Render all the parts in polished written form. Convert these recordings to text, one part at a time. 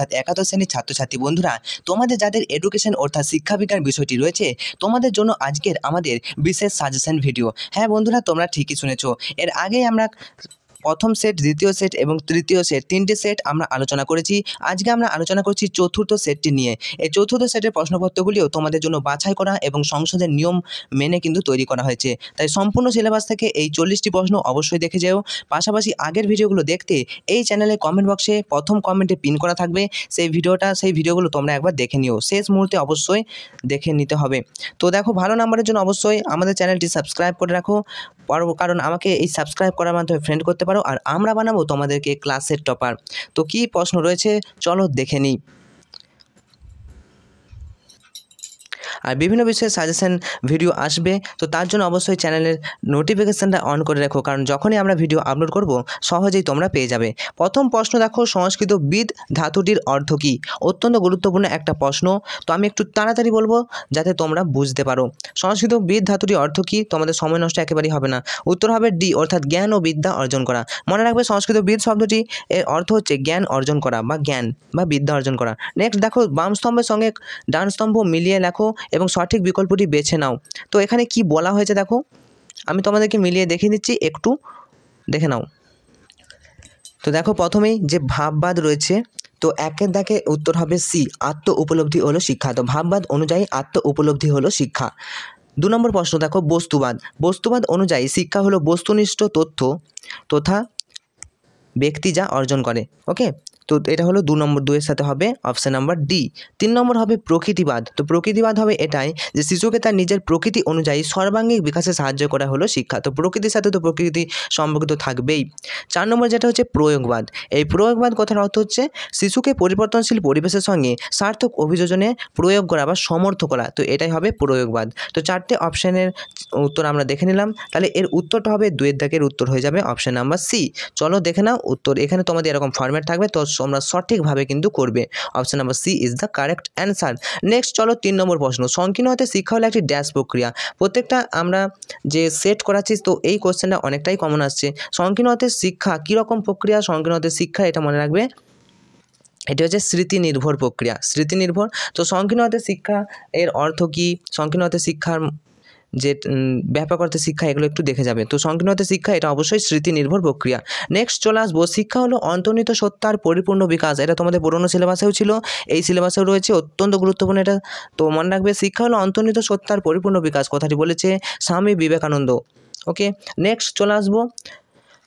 অর্থাৎ একাদশ শ্রেণীর ছাত্রছাত্রী বন্ধুরা, তোমাদের যাদের এডুকেশন অর্থাৎ শিক্ষাবিজ্ঞান বিষয়টি রয়েছে, তোমাদের জন্য আজকের আমাদের বিশেষ সাজেশন ভিডিও। হ্যাঁ বন্ধুরা, তোমরা ঠিকই শুনেছো। এর আগেই আমরা প্রথম সেট, দ্বিতীয় সেট এবং তৃতীয় সেট, তিনটে সেট আমরা আলোচনা করেছি। আজকে আমরা আলোচনা করছি চতুর্থ সেটটি নিয়ে। এই চতুর্থ সেটের প্রশ্নপত্রগুলিও তোমাদের জন্য বাছাই করা এবং সংসদের নিয়ম মেনে কিন্তু তৈরি করা হয়েছে। তাই সম্পূর্ণ সিলেবাস থেকে এই 40টি প্রশ্ন অবশ্যই দেখে যেও। পাশাপাশি আগের ভিডিওগুলো দেখতে এই চ্যানেলে কমেন্ট বক্সে প্রথম কমেন্টে পিন করা থাকবে, সেই ভিডিওগুলো তোমরা একবার দেখে নিও। শেষ মুহূর্তে অবশ্যই দেখে নিতে হবে। তো দেখো, ভালো নাম্বারের জন্য অবশ্যই আমাদের চ্যানেলটি সাবস্ক্রাইব করে রাখো, কারণ আমাকে এই সাবস্ক্রাইব করার মাধ্যমে ফ্রেন্ড করতে পারো, আর আমরা বানাবো তোমাদেরকে ক্লাসের টপার। তো কি প্রশ্ন রয়েছে চলো দেখে নিই। আর বিভিন্ন বিষয়ে সাজেশন ভিডিও আসবে, তো তার জন্য অবশ্যই চ্যানেলের নোটিফিকেশানটা অন করে রাখো, কারণ যখনই আমরা ভিডিও আপলোড করব সহজেই তোমরা পেয়ে যাবে। প্রথম প্রশ্ন দেখো, সংস্কৃত বিদ ধাতুটির অর্থ কী? অত্যন্ত গুরুত্বপূর্ণ একটা প্রশ্ন। তো আমি একটু তাড়াতাড়ি বলবো যাতে তোমরা বুঝতে পারো। সংস্কৃত বিদ ধাতুটির অর্থ কী? তোমাদের সময় নষ্ট একেবারেই হবে না। উত্তর হবে ডি, অর্থাৎ জ্ঞান ও বিদ্যা অর্জন করা। মনে রাখবে, সংস্কৃত বিদ শব্দটি এর অর্থ হচ্ছে জ্ঞান অর্জন করা বা জ্ঞান বা বিদ্যা অর্জন করা। নেক্সট দেখো, বাম স্তম্ভের সঙ্গে ডান স্তম্ভ মিলিয়ে লেখো এবং সঠিক বিকল্পটি বেছে নাও। তো এখানে কি বলা হয়েছে দেখো, আমি তোমাদেরকে মিলিয়ে দেখিয়ে দিচ্ছি, একটু দেখে নাও। তো দেখো, প্রথমেই যে ভাববাদ রয়েছে, তো একের দাগে উত্তর হবে সি, আত্ম উপলব্ধি হলো শিক্ষা। তো ভাববাদ অনুযায়ী আত্ম উপলব্ধি হলো শিক্ষা। 2 নম্বর প্রশ্ন দেখো, বস্তুবাদ। বস্তুবাদ অনুযায়ী শিক্ষা হলো বস্তুনিষ্ঠ তথ্য তথা ব্যক্তি যা অর্জন করে। ওকে, তো এটা হলো 2 নম্বর, 2 এর সাথে হবে অপশন নাম্বার ডি। 3 নম্বর হবে প্রকৃতিবাদ। তো প্রকৃতিবাদ হবে এটাই যে শিশুকে তার নিজের প্রকৃতি অনুযায়ী সর্বাঙ্গীন বিকাশে সাহায্য করা হলো শিক্ষা। তো প্রকৃতির সাথে তো প্রকৃতি সম্পর্কিত থাকবেই। 4 নম্বর যেটা হচ্ছে প্রয়োগবাদ। এই প্রয়োগবাদ কথার অর্থ হচ্ছে শিশুকে পরিবর্তনশীল পরিবেশের সঙ্গে সার্থক অভিযোজনে প্রয়োগ করা বা সমর্থ করা। তো এটাই হবে প্রয়োগবাদ। তো 4টে অপশানের উত্তর আমরা দেখে নিলাম। তাহলে এর উত্তরটা হবে 2 এর দাগের উত্তর হয়ে যাবে অপশন নাম্বার সি। চলো দেখে নাও উত্তর। এখানে তোমাদের এরকম ফরম্যাট থাকবে, তো তোমরা সঠিকভাবে কিন্তু করবে। Option number C is the correct answer. Next চলো 3 নম্বর প্রশ্ন, সংকীর্ণ হতে শিক্ষা হলো একটি ড্যাশ প্রক্রিয়া। প্রত্যেকটা আমরা যে সেট করাচ্ছি, তো এই কোশ্চেনটা অনেকটাই কমন আসছে। সংকীর্ণ হতে শিক্ষা কীরকম প্রক্রিয়া? সংকীর্ণ হতে শিক্ষা, এটা মনে রাখবে, এটি হচ্ছে স্মৃতি নির্ভর প্রক্রিয়া, স্মৃতি নির্ভর। তো সংকীর্ণ হতে শিক্ষা এর অর্থ কী? সংকীর্ণ হতে শিক্ষার যে ব্যাপক অর্থে শিক্ষা, এগুলো একটু দেখে যাবে। তো সংকীর্ণ হতে শিক্ষা এটা অবশ্যই স্মৃতি নির্ভর প্রক্রিয়া। নেক্সট চলে আসবো, শিক্ষা হলো অন্তর্নিহিত সত্তার পরিপূর্ণ বিকাশ। এটা তোমাদের পুরনো সিলেবাসেও ছিল, এই সিলেবাসেও রয়েছে, অত্যন্ত গুরুত্বপূর্ণ এটা। তো মনে রাখবে, শিক্ষা হলো অন্তর্নিহিত সত্তার পরিপূর্ণ বিকাশ, কথাটি বলেছে স্বামী বিবেকানন্দ। ওকে, নেক্সট চলে আসবো,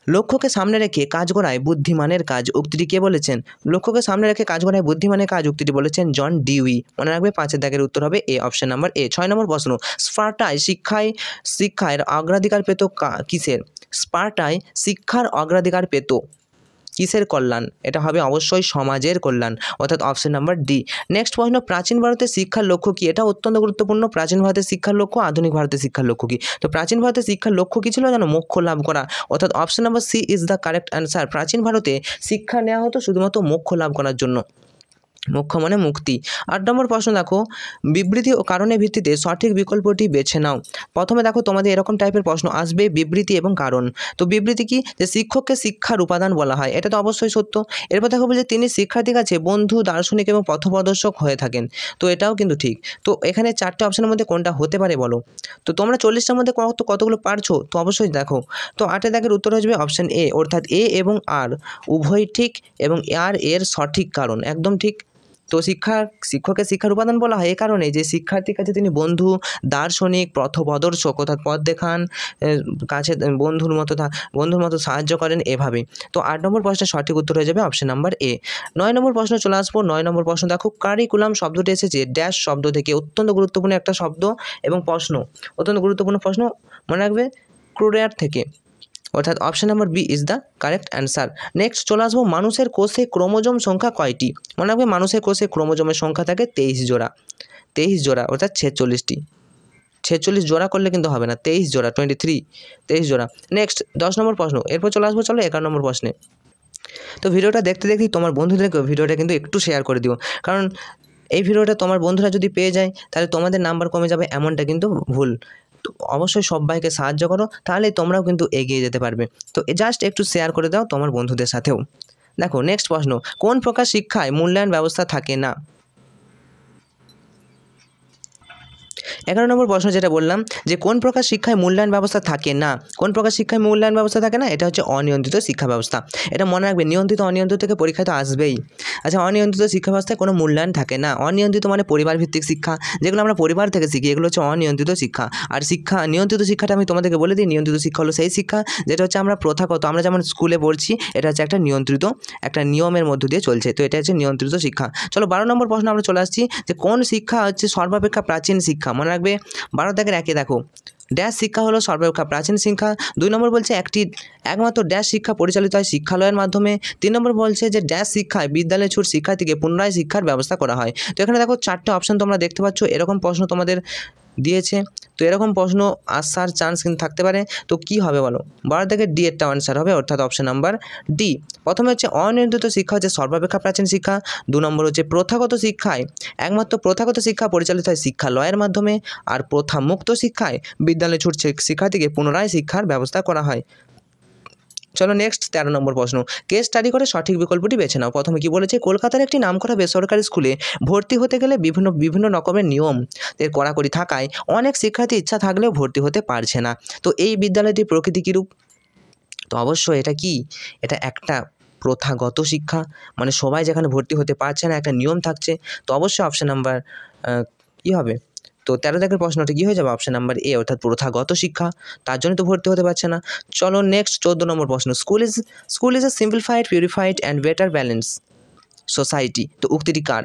লক্ষ্যকে সামনে রেখে কাজ করায় বুদ্ধিমানের কাজ, উক্তিটি কে বলেছেন? লক্ষ্যকে সামনে রেখে কাজ করায় বুদ্ধিমানের কাজ, উক্তিটি বলেছেন জন ডিউই। মনে রাখবে, 5 দাগের উত্তর হবে এ, অপশন নাম্বার এ। 6 নম্বর প্রশ্ন, স্পার্টায় শিক্ষার অগ্রাধিকার পেত কিসের? স্পার্টায় শিক্ষার অগ্রাধিকার পেত কিসের কল্যাণ? এটা হবে অবশ্যই সমাজের কল্যাণ, অর্থাৎ অপশন নাম্বার ডি। নেক্সট প্রশ্ন, প্রাচীন ভারতের শিক্ষার লক্ষ্য কী? এটা অত্যন্ত গুরুত্বপূর্ণ। প্রাচীন ভারতের শিক্ষার লক্ষ্য, আধুনিক ভারতের শিক্ষার লক্ষ্য কী? তো প্রাচীন ভারতের শিক্ষার লক্ষ্য কী ছিল জানো? মোক্ষ লাভ করা, অর্থাৎ option number C is the correct answer. প্রাচীন ভারতে শিক্ষা নেওয়া হতো শুধুমাত্র মোক্ষ লাভ করার জন্য, মোক্ষ মানে মুক্তি। 8 নম্বর প্রশ্ন দেখো, বিবৃতি ও কারণের ভিত্তিতে সঠিক বিকল্পটি বেছে নাও। প্রথমে দেখো, তোমাদের এরকম টাইপের প্রশ্ন আসবে, বিবৃতি এবং কারণ। তো বিবৃতি কি? যে শিক্ষককে শিক্ষার উপাদান বলা হয়, এটা তো অবশ্যই সত্য। এরপর দেখো বলছে তিনি শিক্ষার্থীর কাছে বন্ধু, দার্শনিক এবং পথপ্রদর্শক হয়ে থাকেন। তো এটাও কিন্তু ঠিক। তো এখানে 4টে অপশনের মধ্যে কোনটা হতে পারে বলো? তো তোমরা 40টার মধ্যে কতগুলো পারছো? তো অবশ্যই দেখো। তো 8 দাগের উত্তর হয়ে যাবে অপশন এ, অর্থাৎ এ এবং আর উভয় ঠিক, এবং আর এর সঠিক কারণ একদম ঠিক। তো শিক্ষকের শিক্ষার উপাদান বলা হয় এই কারণে যে শিক্ষার্থীর কাছে তিনি বন্ধু, দার্শনিক, পথপ্রদর্শক, অর্থাৎ পথ দেখান, কাছে বন্ধুর মতো সাহায্য করেন, এভাবে। তো 8 নম্বর প্রশ্নের সঠিক উত্তর হয়ে যাবে অপশন নাম্বার এ। 9 নম্বর প্রশ্ন চলে আসবো। 9 নম্বর প্রশ্ন দেখো, কারিকুলাম শব্দটি এসেছে ড্যাশ শব্দ থেকে, অত্যন্ত গুরুত্বপূর্ণ একটা শব্দ এবং প্রশ্ন, অত্যন্ত গুরুত্বপূর্ণ প্রশ্ন, মনে রাখবে, ক্রুয়ার থেকে, অর্থাৎ option number B is the correct answer. Next চলে আসবো, মানুষের কোষে ক্রোমোজোম সংখ্যা কয়টি? মনে রাখবে, মানুষের কোষে ক্রোমোজোমের সংখ্যা থাকে 23 জোড়া, 23 জোড়া, অর্থাৎ 46টি। 46 জোড়া করলে কিন্তু হবে না, 23 জোড়া, 23 জোড়া। নেক্সট 10 নম্বর প্রশ্ন। এরপর চলে আসবো চলো 11 নম্বর প্রশ্নে। তো ভিডিওটা দেখতে দেখতেই তোমার বন্ধুদেরকে ভিডিওটা কিন্তু একটু শেয়ার করে দিও, কারণ এই ভিডিওটা তোমার বন্ধুরা যদি পেয়ে যায় তাহলে তোমাদের নাম্বার কমে যাবে, এমনটা কিন্তু ভুল। তো অবশ্যই সবাইকে সাহায্য করো, তাহলে তোমরাও কিন্তু এগিয়ে যেতে পারবে। তো জাস্ট একটু শেয়ার করে দাও তোমার বন্ধুদের সাথেও। দেখো নেক্সট প্রশ্ন, কোন প্রকার শিক্ষায় মূল্যায়ন ব্যবস্থা থাকে না? 11 নম্বর প্রশ্ন যেটা বললাম যে কোন প্রকার শিক্ষায় মূল্যায়ন ব্যবস্থা থাকে না, কোন প্রকার শিক্ষায় মূল্যায়ন ব্যবস্থা থাকে না, এটা হচ্ছে অনিয়ন্ত্রিত শিক্ষা ব্যবস্থা। এটা মনে রাখবে, নিয়ন্ত্রিত অনিয়ন্ত্রিত থেকে পরীক্ষা তো আসবেই। আচ্ছা, অনিয়ন্ত্রিত শিক্ষা ব্যবস্থায় কোনো মূল্যায়ন থাকে না। অনিয়ন্ত্রিত মানে পরিবার ভিত্তিক শিক্ষা, যেগুলো আমরা পরিবার থেকে শিখি, এগুলো হচ্ছে অনিয়ন্ত্রিত শিক্ষা। আর নিয়ন্ত্রিত শিক্ষাটা আমি তোমাদেরকে বলে দিই, নিয়ন্ত্রিত শিক্ষা হলো সেই শিক্ষা যেটা হচ্ছে আমরা প্রথাগত, আমরা যেমন স্কুলে পড়ছি, এটা হচ্ছে একটা নিয়ন্ত্রিত, একটা নিয়মের মধ্য দিয়ে চলছে, তো এটা হচ্ছে নিয়ন্ত্রিত শিক্ষা। চলো 12 নম্বর প্রশ্ন আমরা চলে আসছি যে কোন শিক্ষা হচ্ছে সর্বাপেক্ষা প্রাচীন শিক্ষা? মনে রাখবে 12 দাগের একে দেখো, ড্যাশ শিক্ষা হলো সর্বাপেক্ষা প্রাচীন শিক্ষা। 2 নম্বর বলছে একমাত্র ড্যাশ শিক্ষা পরিচালিত হয় শিক্ষালয়ের মাধ্যমে। 3 নম্বর বলছে যে ড্যাশ শিক্ষায় বিদ্যালয়ে ছুট শিক্ষার্থীকে পুনরায় শিক্ষার ব্যবস্থা করা হয়। তো এখানে দেখো 4টে অপশন তোমরা দেখতে পাচ্ছ, এরকম প্রশ্ন তোমাদের দিয়েছে, তো এরকম প্রশ্ন আসার চান্স কিন্তু থাকতে পারে। তো কি হবে বলো? 12 থেকে ডি এরটা আনসার হবে, অর্থাৎ অপশন নাম্বার ডি। প্রথমে হচ্ছে অনিয়ন্ত্রিত শিক্ষা হচ্ছে সর্বাপেক্ষা প্রাচীন শিক্ষা। 2 নম্বর হচ্ছে প্রথাগত শিক্ষায় একমাত্র প্রথাগত শিক্ষা পরিচালিত হয় শিক্ষালয়ের মাধ্যমে। আর প্রথা মুক্ত শিক্ষায় বিদ্যালয়ে ছুট শিক্ষার্থীকে পুনরায় শিক্ষার ব্যবস্থা করা হয়। চলো নেক্সট 13 নম্বর প্রশ্ন, কেস স্টাডি করে সঠিক বিকল্পটি বেছে নাও। প্রথমে কি বলেছে, কলকাতার একটি নামকরা বেসরকারি স্কুলে ভর্তি হতে গেলে বিভিন্ন রকমের নিয়ম এর কড়াকড়ি থাকায় অনেক শিক্ষার্থী ইচ্ছা থাকলেও ভর্তি হতে পারছে না। তো এই বিদ্যালয়টির প্রকৃতি কীরূপ? তো অবশ্যই এটা কি, এটা একটা প্রথাগত শিক্ষা, মানে সবাই যেখানে ভর্তি হতে পারছে না, একটা নিয়ম থাকছে। তো অবশ্যই অপশন নাম্বার কী হবে? তো 13 দাগের প্রশ্নটা কী হয়ে যাবে? অপশন নাম্বার এ, অর্থাৎ প্রথাগত শিক্ষা, তার জন্য তো ভর্তি হতে পারছে না। চলো নেক্সট 14 নম্বর প্রশ্ন, school is a simplified, purified and better balance society. তো উক্তিটি কার?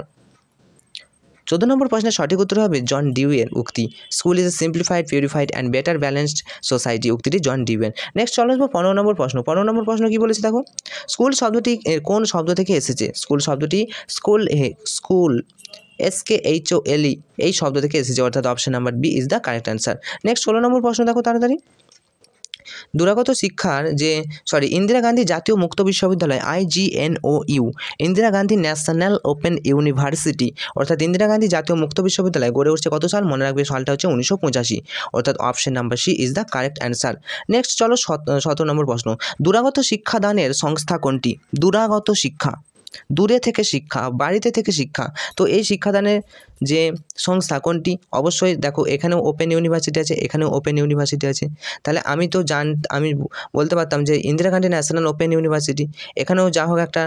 14 নম্বর প্রশ্নের সঠিক উত্তর হবে জন ডিউয়ের উক্তি। School is a simplified, purified and better balanced society, উক্তিটি জন ডিউয়ের। নেক্সট চলে আসবো 15 নম্বর প্রশ্ন। 15 নম্বর প্রশ্ন কী বলেছে দেখো, স্কুল শব্দটি কোন শব্দ থেকে এসেছে? স্কুল শব্দটি স্কুল SKHOLE এই শব্দ থেকে এসেছে, অর্থাৎ option number B is the correct answer. Next 16 নম্বর প্রশ্ন দেখো তাড়াতাড়ি, ইন্দিরা গান্ধী জাতীয় মুক্ত বিশ্ববিদ্যালয় IGNOU, Indira Gandhi national open university, অর্থাৎ ইন্দিরা গান্ধী জাতীয় মুক্ত বিশ্ববিদ্যালয় গড়ে উঠছে কত সাল? মনে রাখবে সালটা হচ্ছে 1985, অর্থাৎ option number C is the correct answer. Next চলো 17 নম্বর প্রশ্ন, দূরাগত শিক্ষাদানের সংস্থা কোনটি? দূরাগত শিক্ষা, দূরে থেকে শিক্ষা, বাড়িতে থেকে শিক্ষা, তো এই শিক্ষাদানের যে সংস্থা কোনটি? অবশ্যই দেখো এখানেও ওপেন ইউনিভার্সিটি আছে, এখানেও ওপেন ইউনিভার্সিটি আছে, তাহলে আমি বলতে পারতাম যে Indira Gandhi national open university, এখানেও যা হোক একটা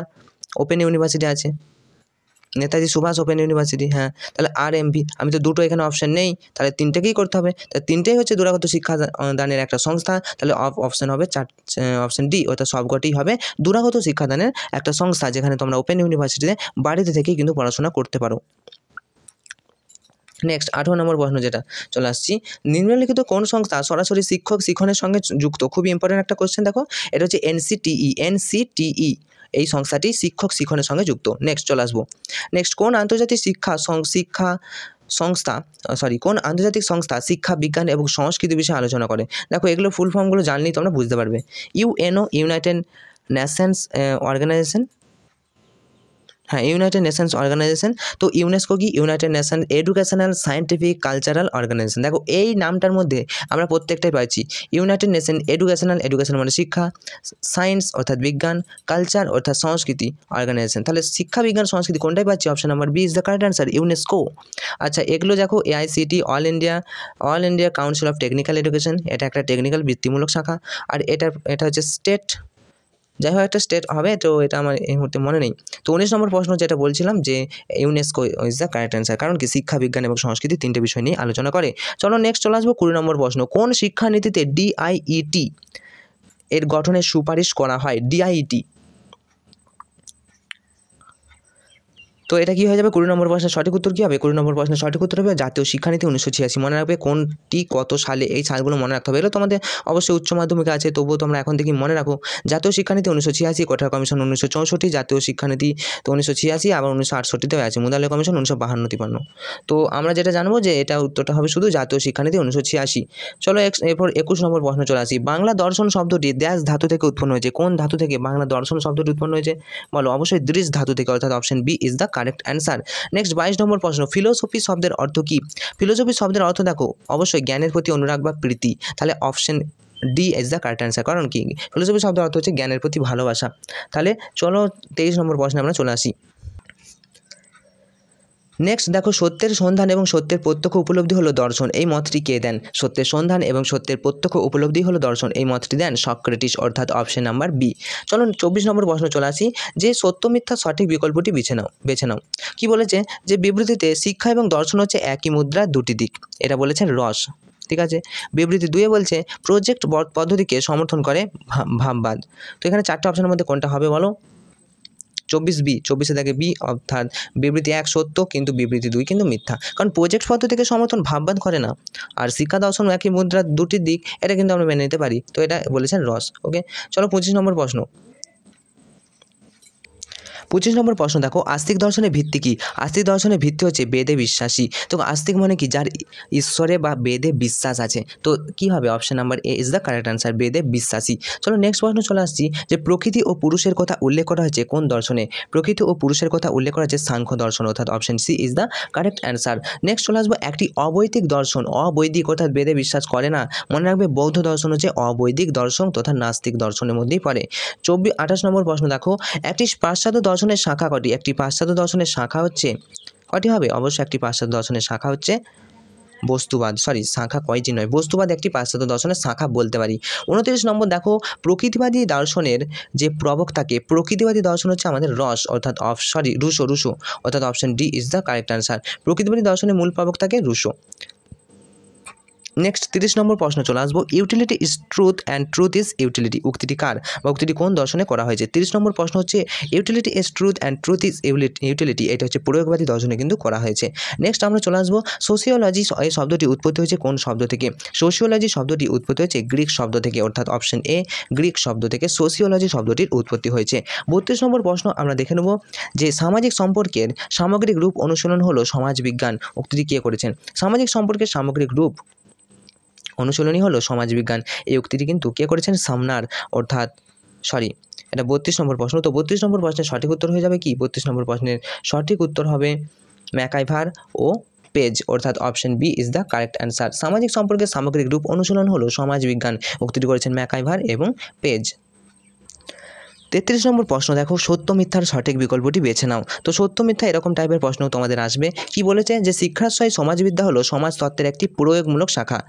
ওপেন ইউনিভার্সিটি আছে, নেতাজি সুভাষ ওপেন ইউনিভার্সিটি, হ্যাঁ, তাহলে RMB, আমি তো দুটো এখানে অপশান নেই, তাহলে তিনটেকেই করতে হবে, তাহলে তিনটেই হচ্ছে দূরাগত শিক্ষাদানের একটা সংস্থা, তাহলে অপশান হবে অপশান ডি, অর্থাৎ সবকটিই হবে দূরাগত শিক্ষাদানের একটা সংস্থা, যেখানে তোমরা ওপেন ইউনিভার্সিটিতে বাড়িতে থেকেই কিন্তু পড়াশোনা করতে পারো। নেক্সট 18 নম্বর প্রশ্ন যেটা চলে আসছি, নিম্নলিখিত কোন সংস্থা সরাসরি শিক্ষক শিক্ষণের সঙ্গে যুক্ত? খুবই ইম্পর্টেন্ট একটা কোশ্চেন দেখো, এটা হচ্ছে NCTE এই সংস্থাটি শিক্ষক শিক্ষণের সঙ্গে যুক্ত। নেক্সট চলে আসবো, নেক্সট কোন আন্তর্জাতিক কোন আন্তর্জাতিক সংস্থা শিক্ষা, বিজ্ঞান এবং সংস্কৃতি বিষয়ে আলোচনা করে? দেখো এগুলো ফুল ফর্মগুলো জানলেই তোমরা বুঝতে পারবে। UNO, ইউনাইটেড নেশনস অর্গানাইজেশন, হ্যাঁ ইউনাইটেড নেশনস অর্গানাইজেশন। তো ইউনেস্কো কি? United nation educational scientific cultural organisation. দেখো এই নামটার মধ্যে আমরা প্রত্যেকটাই পাচ্ছি ইউনাইটেড নেশন এডুকেশন মানে শিক্ষা, সায়েন্স অর্থাৎ বিজ্ঞান, কালচার অর্থাৎ সংস্কৃতি অর্গানাইজেশন, তাহলে শিক্ষা, বিজ্ঞান, সংস্কৃতি কোনটাই পাচ্ছি? Option number B is the correct answer, UNESCO. আচ্ছা এগুলো দেখো AICTE, all India council of technical education, এটা একটা টেকনিক্যাল বৃত্তিমূলক শাখা, আর এটা হচ্ছে স্টেট, যাই হোক একটা স্টেট হবে, তো এটা আমার এই মুহূর্তে মনে নেই। তো 19 নম্বর প্রশ্ন যেটা বলছিলাম যে UNESCO is the correct answer, কারণ কি শিক্ষা, বিজ্ঞান এবং সংস্কৃতি তিনটে বিষয় নিয়ে আলোচনা করে। চলো নেক্সট চলে আসবো 20 নম্বর প্রশ্ন, কোন শিক্ষানীতিতে DIET এর গঠনের সুপারিশ করা হয়? DIET, তো এটা কি হয়ে যাবে? 20 নম্বর প্রশ্নের সঠিক উত্তর কী হবে? 20 নম্বর প্রশ্নের সঠিক উত্তর হবে জাতীয় শিক্ষানীতি 1986। মনে রাখবে কোনটি কত সালে, এই সালগুলো মনে রাখতে হবে। এগুলো তোমাদের অবশ্যই উচ্চ মাধ্যমিকে আছে, তবুও তোমরা এখন থেকে মনে রাখো। জাতীয় শিক্ষানীতি 1986, কোটার কমিশন 1964, জাতীয় শিক্ষানীতি তো 1986, আবার 1968তেও আছে, মুদালিয়া কমিশন 1952-53। তো আমরা যেটা জানবো যে এটা উত্তরটা হবে শুধু জাতীয় শিক্ষানীতি 1986। চলো এরপর 21 নম্বর প্রশ্ন চলে আসি, বাংলা দর্শন শব্দটি ড্যাশ ধাতু থেকে উৎপন্ন হয়েছে? কোন ধাতু থেকে বাংলা দর্শন শব্দটি উৎপন্ন হয়েছে বলো? অবশ্যই দৃশ ধাতু থেকে, অর্থাৎ option B is the correct answer. Next 22 নম্বর প্রশ্ন, ফিলোসফি শব্দের অর্থ কি? ফিলোসফি শব্দের অর্থ দেখো অবশ্যই জ্ঞানের প্রতি অনুরাগ বা প্রীতি, তাহলে option D is the correct answer. কারণ কি ফিলোসফি শব্দের অর্থ হচ্ছে জ্ঞানের প্রতি ভালোবাসা। তাহলে চলো 23 নম্বর প্রশ্নে আমরা চলে আসি। নেক্সট দেখো, সত্যের সন্ধান এবং সত্যের প্রত্যক্ষ উপলব্ধি হলো দর্শন, এই মতটি কে দেন? সত্যের সন্ধান এবং সত্যের প্রত্যক্ষ উপলব্ধি হলো দর্শন, এই মতটি দেন সক্রেটিস, অর্থাৎ অপশন নাম্বার বি। চলো 24 নম্বর প্রশ্ন চলে আসি, যে সত্য মিথ্যা সঠিক বিকল্পটি বেছে নাও। কি বলেছে? যে বিবৃতিতে শিক্ষা এবং দর্শন হচ্ছে একই মুদ্রার দুটি দিক, এটা বলেছেন রস। ঠিক আছে। বিবৃতি 2 বলছে প্রজেক্ট পদ্ধতিকে সমর্থন করে ভাববাদ। তো এখানে 4টে অপশনের মধ্যে কোনটা হবে বলো? 24 বি, 24 থেকে বি, অর্থাৎ বিবৃতি 1 সত্য কিন্তু বিবৃতি 2 কিন্তু মিথ্যা, কারণ প্রজেক্ট পদ্ধতিকে সমর্থন ভাববাদ করে না, আর শিক্ষা দর্শন একই মুদ্রার দুটি দিক, এটা কিন্তু আমরা মেনে নিতে পারি। তো এটা বলেছেন রস। ওকে, চলো 25 নম্বর প্রশ্ন। 25 নম্বর প্রশ্ন দেখো, আস্তিক দর্শনের ভিত্তি কি? আস্তিক দর্শনের ভিত্তি হচ্ছে বেদে বিশ্বাসী। তো আস্তিক মানে কি? যার ঈশ্বরে বা বেদে বিশ্বাস আছে। তো কি হবে? Option number A is the correct answer, বেদে বিশ্বাসী। চলো নেক্সট প্রশ্ন চলে আসছি, যে প্রকৃতি ও পুরুষের কথা উল্লেখ করা হয়েছে কোন দর্শনে? প্রকৃতি ও পুরুষের কথা উল্লেখ করা হয়েছে সাংখ্য দর্শন, অর্থাৎ option C is the correct answer. Next চলে আসবো, একটি অবৈদিক দর্শন, অবৈদিক অর্থাৎ বেদে বিশ্বাস করে না। মনে রাখবে বৌদ্ধ দর্শন হচ্ছে অবৈদিক দর্শন তথা নাস্তিক দর্শনের মধ্যেই পড়ে। 28 নম্বর প্রশ্ন দেখো, একটি পাশ্চাত্য দর্শনের শাখা কটি? একটি পাশ্চাত্য দর্শনের শাখা হচ্ছে কটি হবে? অবশ্যই একটি পাশ্চাত্য দর্শনের শাখা হচ্ছে বস্তুবাদ। শাখা কয়টি নয়, বস্তুবাদ একটি পাশ্চাত্য দর্শনের শাখা বলতে পারি। 29 নম্বর দেখো, প্রকৃতিবাদী দর্শনের যে প্রবক্তাকে, প্রকৃতিবাদী দর্শন হচ্ছে আমাদের রস, অর্থাৎ রুশো, অর্থাৎ option D is the correct answer. প্রকৃতিবাদী দর্শনের মূল প্রবক্তাকে রুশো। নেক্সট 30 নম্বর প্রশ্ন চলে আসবো, utility is truth and truth is utility, উক্তিটি কার বা উক্তিটি কোন দর্শনে করা হয়েছে? 30 নম্বর প্রশ্ন হচ্ছে, utility is truth and truth is utility, এটা হচ্ছে প্রয়োগবাদী দর্শনে কিন্তু করা হয়েছে। নেক্সট আমরা চলে আসবো, সোশিওলজি, এই শব্দটি উৎপত্তি হয়েছে কোন শব্দ থেকে? সোশিওলজি শব্দটি উৎপত্তি হয়েছে গ্রিক শব্দ থেকে, অর্থাৎ অপশন এ, গ্রিক শব্দ থেকে সোশিওলজি শব্দটির উৎপত্তি হয়েছে। 32 নম্বর প্রশ্ন আমরা দেখে নেব, যে সামাজিক সম্পর্কের সামগ্রিক রূপ অনুশীলন হলো সমাজবিজ্ঞান, উক্তিটি কে করেছেন? সামাজিক সম্পর্কের সামগ্রিক রূপ অনুশীলনী হলো সমাজবিজ্ঞান, এই উক্তিটি কিন্তু কে করেছেন? সামনার, অর্থাৎ এটা 32 নম্বর প্রশ্ন। তো 32 নম্বর প্রশ্নের সঠিক উত্তর হয়ে যাবে কি? 32 নম্বর প্রশ্নের সঠিক উত্তর হবে ম্যাকাইভার ও পেজ, অর্থাৎ option B is the correct answer. সামাজিক সম্পর্কের সামগ্রিক রূপ অনুশীলন হলো সমাজবিজ্ঞান, উক্তিটি করেছেন ম্যাকাইভার এবং পেজ। 33 নম্বর প্রশ্ন দেখো, সত্য মিথ্যার সঠিক বিকল্পটি বেছে নাও। তো সত্য মিথ্যা এরকম টাইপের প্রশ্ন তোমাদের আসবে। কি বলেছে? যে শিক্ষাশ্রয়ী সমাজবিদ্যা হলো সমাজতত্ত্বের একটি প্রয়োগমূলক শাখা।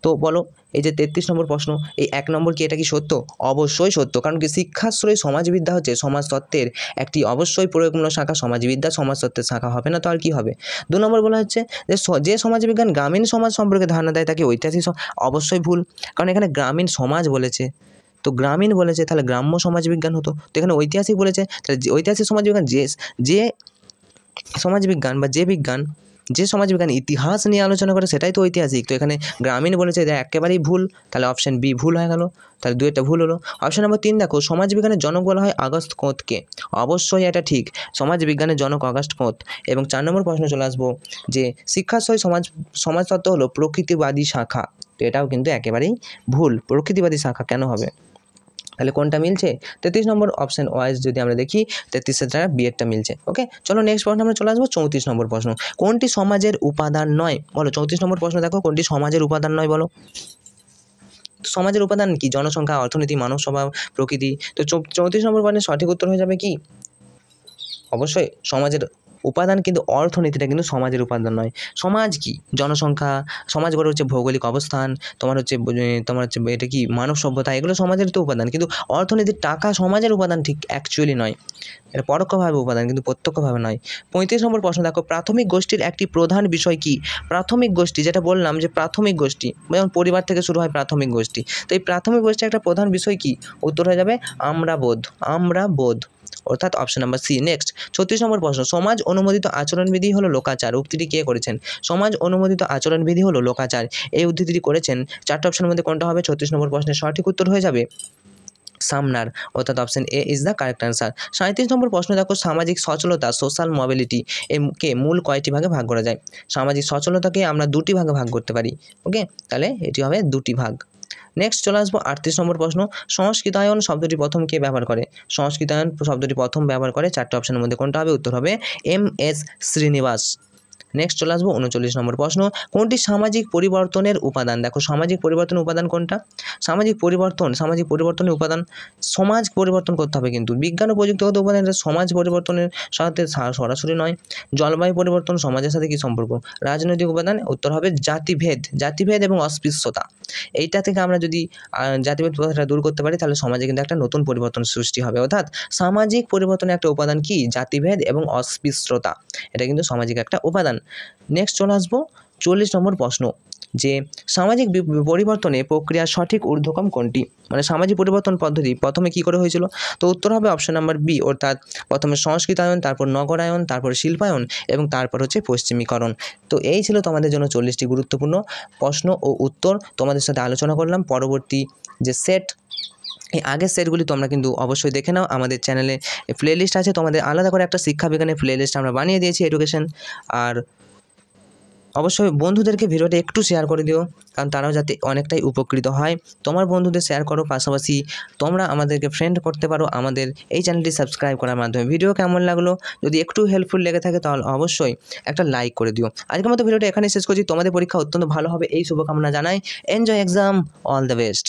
তো বলো, এই যে 33 নম্বর প্রশ্ন, এই 1 নম্বর কি এটা কি সত্য? অবশ্যই সত্য, কারণ কি শিক্ষাশ্রয়ী সমাজবিদ্যা হচ্ছে সমাজতত্ত্বের একটি অবশ্যই প্রয়োগমূলক শাখা, সমাজবিদ্যা সমাজতত্ত্বের শাখা হবে না তো আর কি হবে? 2 নম্বর বলা হচ্ছে যে সমাজবিজ্ঞান গ্রামীণ সমাজ সম্পর্কে ধারণা দেয় তাকে ঐতিহাসিক, অবশ্যই ভুল, কারণ এখানে গ্রামীণ সমাজ বলেছে, তো গ্রামীণ বলেছে তাহলে গ্রাম্য সমাজবিজ্ঞান হতো। তো এখানে ঐতিহাসিক বলেছে, তাহলে ঐতিহাসিক সমাজবিজ্ঞান যে সমাজবিজ্ঞান বা যে সমাজবিজ্ঞান ইতিহাস নিয়ে আলোচনা করে সেটাই তো ঐতিহাসিক। তো এখানে গ্রামীণ বলেছে, এটা একেবারেই ভুল, তাহলে অপশন বি ভুল হয়ে গেল, তাহলে 2টা ভুল হলো। অপশন নম্বর 3 দেখো, সমাজবিজ্ঞানের জনক বলা হয় আগস্ট কোঁতকে, অবশ্যই এটা ঠিক, সমাজবিজ্ঞানের জনক আগস্ট কোঁত। এবং 4 নম্বর প্রশ্ন চলে আসবো, যে শিক্ষাশ্রয়ী সমাজতত্ত্ব হলো প্রকৃতিবাদী শাখা, তো এটাও কিন্তু একেবারেই ভুল, প্রকৃতিবাদী শাখা কেন হবে? তাহলে কোনটা মিলছে? 33 নম্বর অপশন ওয়াইজ যদি আমরা দেখি 33-এর দ্বারা বি এরটা মিলছে। ওকে, চলো নেক্সট প্রশ্ন আমরা চলে আসবো 34 নম্বর প্রশ্ন, কোনটি সমাজের উপাদান নয়? বলো 34 নম্বর প্রশ্ন দেখো, কোনটি সমাজের উপাদান নয় বলো? সমাজের উপাদান কি? জনসংখ্যা, অর্থনীতি, মানব স্বভাব, প্রকৃতি। তো 34 নম্বর প্রশ্নের সঠিক উত্তর হয়ে যাবে কি? অবশ্যই সমাজের উপাদান, কিন্তু অর্থনীতিটা কিন্তু সমাজের উপাদান নয়। সমাজ কি? জনসংখ্যা, সমাজ গড়ে হচ্ছে ভৌগোলিক অবস্থান, তোমার হচ্ছে এটা কি মানব সভ্যতা, এগুলো সমাজের তো উপাদান, কিন্তু অর্থনীতির টাকা সমাজের উপাদান ঠিক অ্যাকচুয়ালি নয়, এটা পরোক্ষভাবে উপাদান কিন্তু প্রত্যক্ষভাবে নয়। 35 নম্বর প্রশ্ন দেখো, প্রাথমিক গোষ্ঠীর একটি প্রধান বিষয় কি? প্রাথমিক গোষ্ঠী, যেটা বললাম যে প্রাথমিক গোষ্ঠী, যেমন পরিবার থেকে শুরু হয় প্রাথমিক গোষ্ঠী, তো এই প্রাথমিক গোষ্ঠীর একটা প্রধান বিষয় কি? উত্তর হয়ে যাবে আমরাবোধ, অর্থাৎ অপশন নাম্বার সি। নেক্সট 36 নম্বর প্রশ্ন, সমাজ অনুমোদিত আচরণবিধি হলো লোকাচার, উক্তিটি কে করেছেন? সমাজ অনুমোদিত আচরণবিধি হলো লোকাচার, এই উক্তিটি করেছেন। 4টা অপশনের মধ্যে কোনটা হবে? 36 নম্বর প্রশ্নের সঠিক উত্তর হয়ে যাবে সামনার, অর্থাৎ option A is the correct answer. 37 নম্বর প্রশ্ন দেখো, সামাজিক সচলতা, সোশ্যাল মোবিলিটি কে মূল কয়টি ভাগে ভাগ করা যায়? সামাজিক সচলতাকে আমরা 2টি ভাগে ভাগ করতে পারি। ওকে, তাহলে এটি হবে 2টি ভাগ। নেক্সট চলে আসবো 38 নম্বর প্রশ্ন, সংস্কৃতায়ন শব্দটি প্রথম কে ব্যবহার করে? সংস্কৃতায়ন শব্দটি প্রথম ব্যবহার করে 4টে অপশনের মধ্যে কোনটা হবে? উত্তর হবে MS শ্রীনিবাস। নেক্সট চলে আসবো 39 নম্বর প্রশ্ন, কোনটি সামাজিক পরিবর্তনের উপাদান? দেখো সামাজিক পরিবর্তনের উপাদান কোনটা? সামাজিক পরিবর্তনের উপাদান, সমাজ পরিবর্তন করতে হবে কিন্তু বিজ্ঞান ও প্রযুক্তিগত উপাদান সমাজ পরিবর্তনের সাথে সরাসরি নয়। জলবায়ু পরিবর্তন সমাজের সাথে কী সম্পর্ক? রাজনৈতিক উপাদান, উত্তর হবে জাতিভেদ এবং অস্পৃশ্যতা। এইটা থেকে আমরা যদি জাতিভেদ প্রথাটা দূর করতে পারি তাহলে সমাজে কিন্তু একটা নতুন পরিবর্তন সৃষ্টি হবে। অর্থাৎ সামাজিক পরিবর্তনের একটা উপাদান কি? জাতিভেদ এবং অস্পৃশ্যতা, এটা কিন্তু সামাজিক একটা উপাদান। নেক্সট চলে আসবো 40 নম্বর প্রশ্ন, যে সামাজিক পরিবর্তনে প্রক্রিয়ার সঠিক ঊর্ধ্বক্রম কোনটি? মানে সামাজিক পরিবর্তন পদ্ধতি প্রথমে কী করে হয়েছিল? তো উত্তর হবে অপশন নাম্বার বি, অর্থাৎ প্রথমে সংস্কৃতায়ন, তারপর নগরায়ন, তারপর শিল্পায়ন এবং তারপর হচ্ছে পশ্চিমীকরণ। তো এই ছিল তোমাদের জন্য 40টি গুরুত্বপূর্ণ প্রশ্ন ও উত্তর তোমাদের সাথে আলোচনা করলাম। পরবর্তী যে সেট, এই আগের সেটগুলি তোমরা কিন্তু অবশ্যই দেখে নাও। আমাদের চ্যানেলে প্লেলিস্ট আছে, তোমাদের আলাদা করে একটা শিক্ষা বিজ্ঞানের প্লেলিস্ট আমরা বানিয়ে দিয়েছি, এডুকেশন। আর অবশ্যই বন্ধুদেরকে ভিডিওটা একটু শেয়ার করে দিও, কারণ তারাও যাতে অনেকটাই উপকৃত হয়। তোমার বন্ধুদের শেয়ার করো, পাশাপাশি তোমরা আমাদেরকে ফ্রেন্ড করতে পারো আমাদের এই চ্যানেলটি সাবস্ক্রাইব করার মাধ্যমে। ভিডিও কেমন লাগলো? যদি একটু হেল্পফুল লেগে থাকে তাহলে অবশ্যই একটা লাইক করে দিও। আজকের মতো ভিডিওটা এখানে শেষ করছি। তোমাদের পরীক্ষা অত্যন্ত ভালো হবে এই শুভকামনা জানাই। Enjoy exam, all the best.